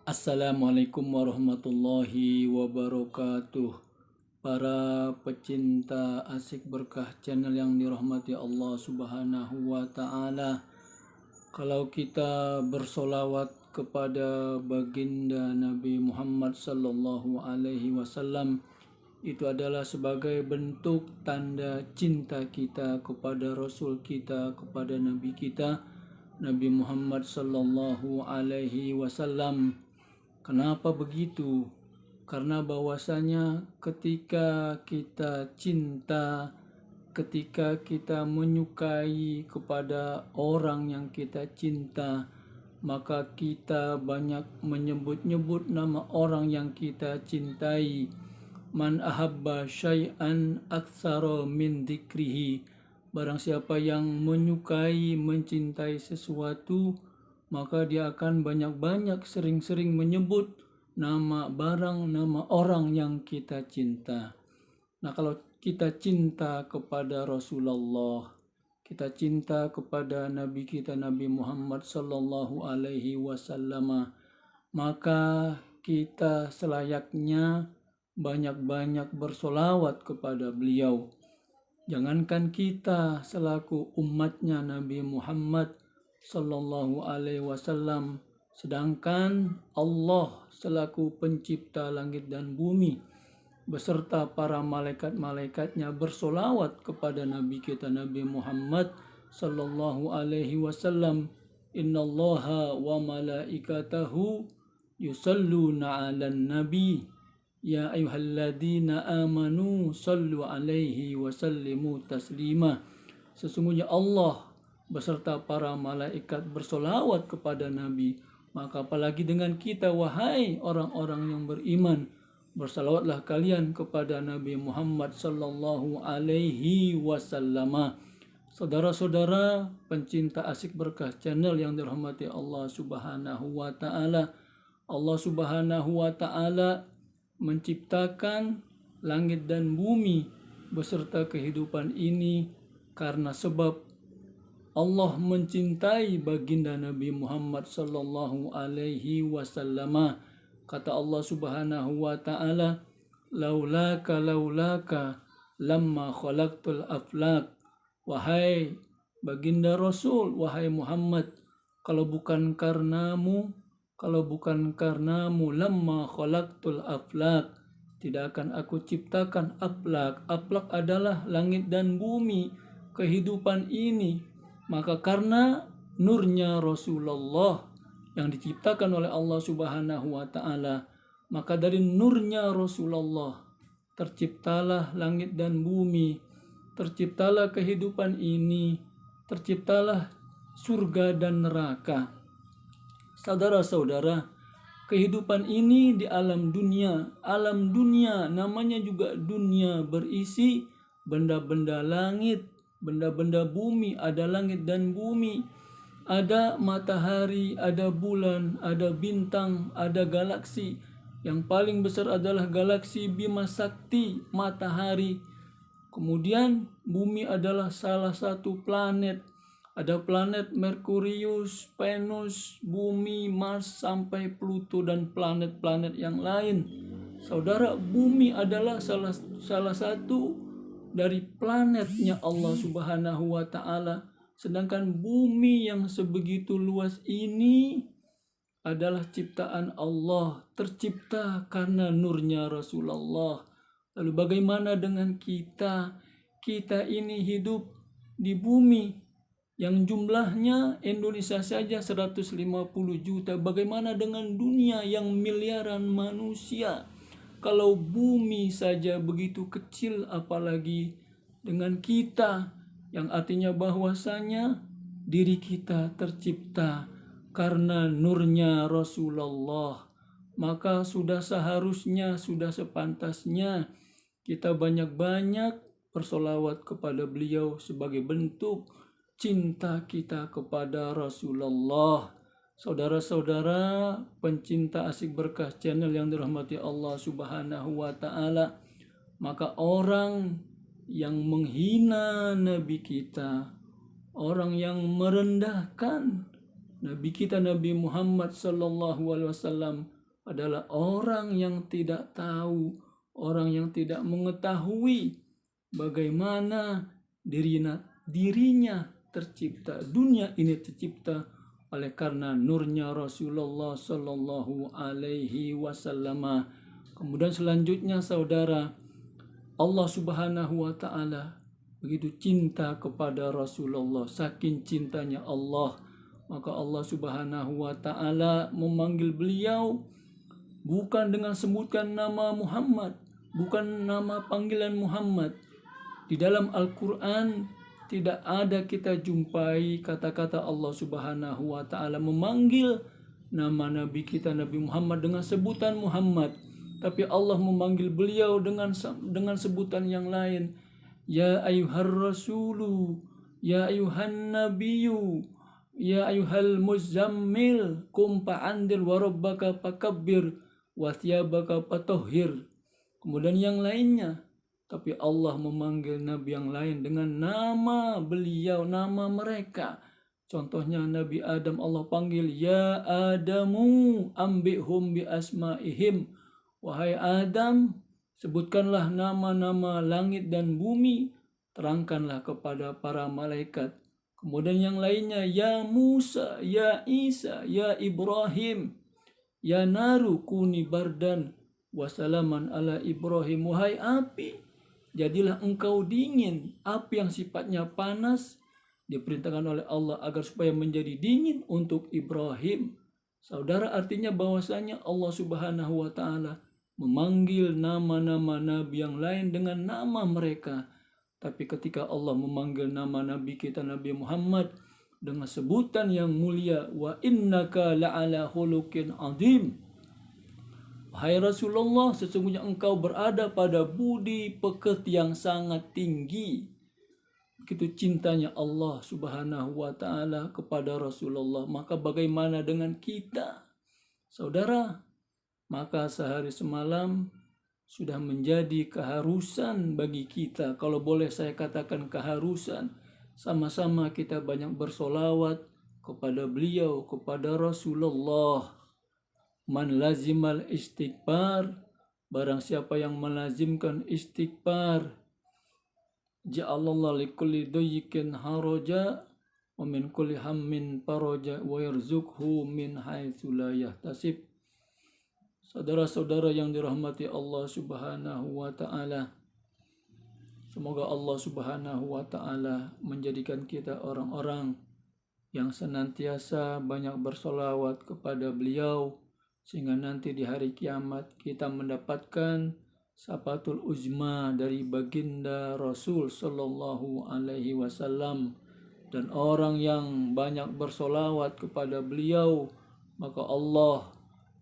Assalamualaikum warahmatullahi wabarakatuh. Para pecinta Asik Berkah channel yang dirahmati Allah Subhanahu wa taala. Kalau kita bersolawat kepada baginda Nabi Muhammad sallallahu alaihi wasallam, itu adalah sebagai bentuk tanda cinta kita kepada Rasul kita, kepada Nabi kita, Nabi Muhammad sallallahu alaihi wasallam. Kenapa begitu? Karena bahwasanya ketika kita cinta, ketika kita menyukai kepada orang yang kita cinta, maka kita banyak menyebut-nyebut nama orang yang kita cintai. Man ahabba syai'an aktsara min dzikrihi. Barang siapa yang menyukai, mencintai sesuatu, maka dia akan banyak-banyak sering-sering menyebut nama barang, nama orang yang kita cinta. Nah, kalau kita cinta kepada Rasulullah, kita cinta kepada Nabi kita Nabi Muhammad sallallahu alaihi wasallam, maka kita selayaknya banyak-banyak bersolawat kepada beliau. Jangankan kita selaku umatnya Nabi Muhammad sallallahu alaihi wasallam, sedangkan Allah selaku pencipta langit dan bumi beserta para malaikat-malaikatnya bersolawat kepada Nabi kita Nabi Muhammad sallallahu alaihi wasallam. Innallaha wa malaikatahu yusalluna 'alan nabi ya ayyuhalladzina amanu sallu alaihi wa sallimu taslima. Sesungguhnya Allah beserta para malaikat bersolawat kepada Nabi, maka apalagi dengan kita, wahai orang-orang yang beriman, bersalawatlah kalian kepada Nabi Muhammad sallallahu alaihi wasallam. Saudara-saudara pencinta Asik Berkah channel yang dirahmati Allah Subhanahu wa taala. Allah Subhanahu wa taala menciptakan langit dan bumi beserta kehidupan ini karena sebab Allah mencintai baginda Nabi Muhammad sallallahu alaihi wasallam. Kata Allah Subhanahu wa taala, laulaka lamma khalaqtul aflak. Wahai baginda Rasul, wahai Muhammad, kalau bukan karenamu lamma khalaqtul aflak, tidak akan aku ciptakan aflak. Aflak adalah langit dan bumi, kehidupan ini. Maka karena nurnya Rasulullah yang diciptakan oleh Allah Subhanahu wa taala, maka dari nurnya Rasulullah terciptalah langit dan bumi, terciptalah kehidupan ini, terciptalah surga dan neraka. Saudara-saudara, kehidupan ini di alam dunia namanya juga dunia, berisi benda-benda langit, benda-benda bumi, ada langit dan bumi, ada matahari, ada bulan, ada bintang, ada galaksi. Yang paling besar adalah galaksi Bima Sakti, matahari. Kemudian bumi adalah salah satu planet. Ada planet Merkurius, Venus, bumi, Mars, sampai Pluto dan planet-planet yang lain. Saudara, bumi adalah salah satu dari planetnya Allah Subhanahu wa taala. Sedangkan bumi yang sebegitu luas ini adalah ciptaan Allah, tercipta karena nurnya Rasulullah. Lalu bagaimana dengan kita? Kita ini hidup di bumi yang jumlahnya Indonesia saja 150 juta. Bagaimana dengan dunia yang miliaran manusia? Kalau bumi saja begitu kecil, apalagi dengan kita, yang artinya bahwasanya diri kita tercipta karena nurnya Rasulullah. Maka sudah seharusnya, sudah sepantasnya kita banyak-banyak bersolawat kepada beliau sebagai bentuk cinta kita kepada Rasulullah. Saudara-saudara pencinta Asik Berkah channel yang dirahmati Allah Subhanahu wa taala, maka orang yang menghina Nabi kita, orang yang merendahkan Nabi kita Nabi Muhammad sallallahu alaihi wasallam, adalah orang yang tidak tahu, orang yang tidak mengetahui bagaimana dirinya tercipta, dunia ini tercipta oleh karena nurnya Rasulullah Sallallahu Alaihi Wasallam. Kemudian selanjutnya saudara, Allah Subhanahu Wa Taala begitu cinta kepada Rasulullah, saking cintanya Allah, maka Allah Subhanahu Wa Taala memanggil beliau bukan dengan sebutan nama Muhammad, bukan nama panggilan Muhammad. Di dalam Al-Quran tidak ada kita jumpai kata-kata Allah Subhanahu wa Ta'ala memanggil nama Nabi kita Nabi Muhammad dengan sebutan Muhammad, tapi Allah memanggil beliau dengan sebutan yang lain. Ya ayyuhar rasulu, ya ayyuhan nabiyyu, ya ayyuhal muzammil, qum fa'andir wa rabbaka fakabbir wa thiyabaka fatahhir. Kemudian yang lainnya, tapi Allah memanggil Nabi yang lain dengan nama beliau, nama mereka. Contohnya Nabi Adam, Allah panggil, Ya Adamu ambihum bi asma'ihim. Wahai Adam, sebutkanlah nama-nama langit dan bumi, terangkanlah kepada para malaikat. Kemudian yang lainnya, Ya Musa, Ya Isa, Ya Ibrahim, Ya Naru kuni bardan wasalaman ala Ibrahim. Wahai api, jadilah engkau dingin. Api yang sifatnya panas diperintahkan oleh Allah agar supaya menjadi dingin untuk Ibrahim. Saudara, artinya bahwasanya Allah Subhanahu wa Ta'ala memanggil nama-nama nabi yang lain dengan nama mereka. Tapi ketika Allah memanggil nama nabi kita Nabi Muhammad dengan sebutan yang mulia, wa innaka la'ala khuluqin azim. Hai Rasulullah, sesungguhnya engkau berada pada budi pekerti yang sangat tinggi. Begitu cintanya Allah Subhanahu wa Ta'ala kepada Rasulullah. Maka bagaimana dengan kita? Saudara, maka sehari semalam sudah menjadi keharusan bagi kita. Kalau boleh saya katakan keharusan. Sama-sama kita banyak bersolawat kepada beliau, kepada Rasulullah. Man lazimal istighfar, barang siapa yang melazimkan istighfar, ja'alallahu likulli dayyikin haraja wa min kulli hammin faraja wa yarzuqhu min haitsu la yahtasib. Saudara-saudara yang dirahmati Allah Subhanahu wa Ta'ala, semoga Allah Subhanahu wa Ta'ala menjadikan kita orang-orang yang senantiasa banyak bersolawat kepada beliau, sehingga nanti di hari kiamat kita mendapatkan syafatul uzma dari baginda Rasul Sallallahu Alaihi Wasallam. Dan orang yang banyak bersolawat kepada beliau, maka Allah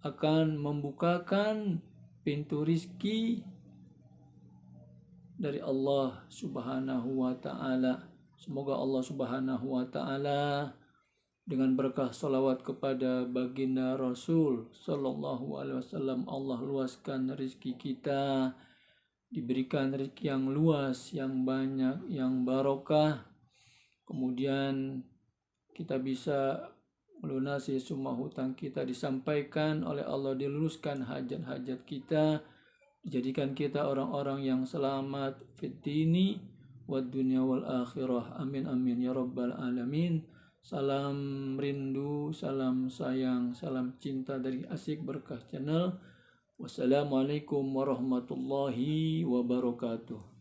akan membukakan pintu rizki dari Allah Subhanahu wa Ta'ala. Semoga Allah Subhanahu wa Ta'ala dengan berkah salawat kepada baginda Rasul Sallallahu Alaihi Wasallam, Allah luaskan rezeki kita, diberikan rezeki yang luas, yang banyak, yang barokah. Kemudian kita bisa melunasi semua hutang kita, disampaikan oleh Allah, diluluskan hajat-hajat kita, dijadikan kita orang-orang yang selamat fid dini wad dunya wal akhirah. Amin amin ya rabbal alamin. Salam rindu, salam sayang, salam cinta dari Asyik Berkah Channel. Wassalamualaikum warahmatullahi wabarakatuh.